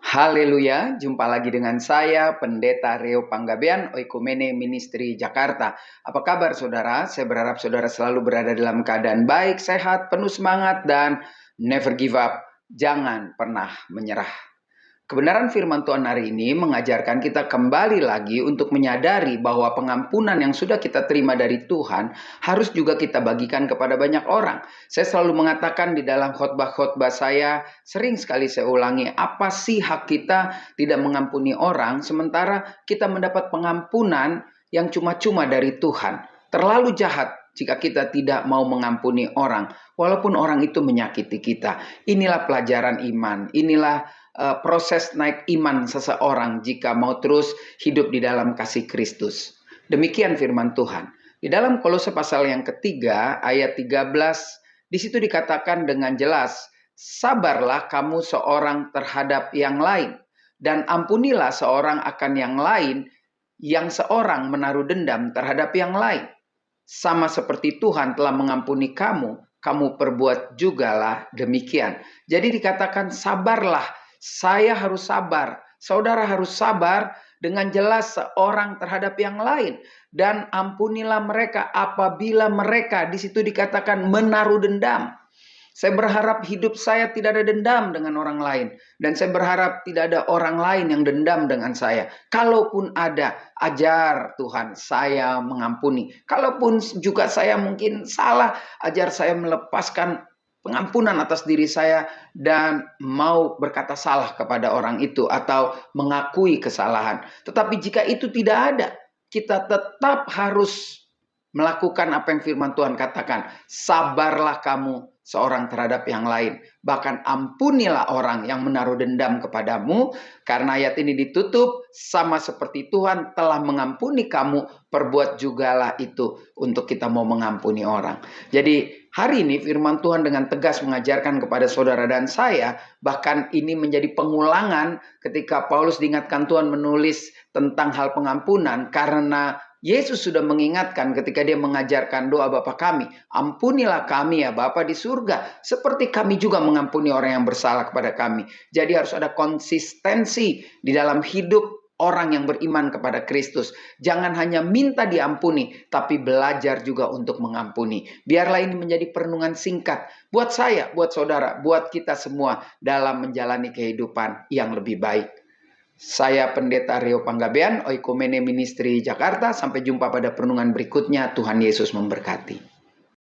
Haleluya, jumpa lagi dengan saya, Pendeta Reo Panggabean, Oikumene Ministry Jakarta. Apa kabar saudara? Saya berharap saudara selalu berada dalam keadaan baik, sehat, penuh semangat, dan never give up. Jangan pernah menyerah. Kebenaran firman Tuhan hari ini mengajarkan kita kembali lagi untuk menyadari bahwa pengampunan yang sudah kita terima dari Tuhan harus juga kita bagikan kepada banyak orang. Saya selalu mengatakan di dalam khotbah-khotbah saya, sering sekali saya ulangi, apa sih hak kita tidak mengampuni orang sementara kita mendapat pengampunan yang cuma-cuma dari Tuhan. Terlalu jahat jika kita tidak mau mengampuni orang, walaupun orang itu menyakiti kita. Inilah pelajaran iman, inilah proses naik iman seseorang jika mau terus hidup di dalam kasih Kristus. Demikian firman Tuhan. Di dalam Kolose pasal yang ketiga, ayat 13, di situ dikatakan dengan jelas, sabarlah kamu seorang terhadap yang lain, dan ampunilah seorang akan yang lain, yang seorang menaruh dendam terhadap yang lain. Sama seperti Tuhan telah mengampuni kamu, kamu perbuat jugalah demikian. Jadi dikatakan sabarlah. Saya harus sabar, saudara harus sabar dengan jelas seorang terhadap yang lain. Dan ampunilah mereka apabila mereka, di situ dikatakan menaruh dendam. Saya berharap hidup saya tidak ada dendam dengan orang lain. Dan saya berharap tidak ada orang lain yang dendam dengan saya. Kalaupun ada, ajar Tuhan saya mengampuni. Kalaupun juga saya mungkin salah, ajar saya melepaskan pengampunan atas diri saya dan mau berkata salah kepada orang itu atau mengakui kesalahan. Tetapi jika itu tidak ada, kita tetap harus melakukan apa yang firman Tuhan katakan. Sabarlah kamu seorang terhadap yang lain. Bahkan ampunilah orang yang menaruh dendam kepadamu. Karena ayat ini ditutup, sama seperti Tuhan telah mengampuni kamu, perbuat jugalah itu untuk kita mau mengampuni orang. Jadi hari ini firman Tuhan dengan tegas mengajarkan kepada saudara dan saya, bahkan ini menjadi pengulangan ketika Paulus diingatkan Tuhan menulis tentang hal pengampunan, karena Yesus sudah mengingatkan ketika dia mengajarkan doa Bapa kami, ampunilah kami ya Bapa di surga, seperti kami juga mengampuni orang yang bersalah kepada kami. Jadi harus ada konsistensi di dalam hidup orang yang beriman kepada Kristus. Jangan hanya minta diampuni, tapi belajar juga untuk mengampuni. Biarlah ini menjadi perenungan singkat buat saya, buat saudara, buat kita semua dalam menjalani kehidupan yang lebih baik. Saya Pendeta Reo Panggabean, Oikumene Ministry Jakarta. Sampai jumpa pada perenungan berikutnya. Tuhan Yesus memberkati.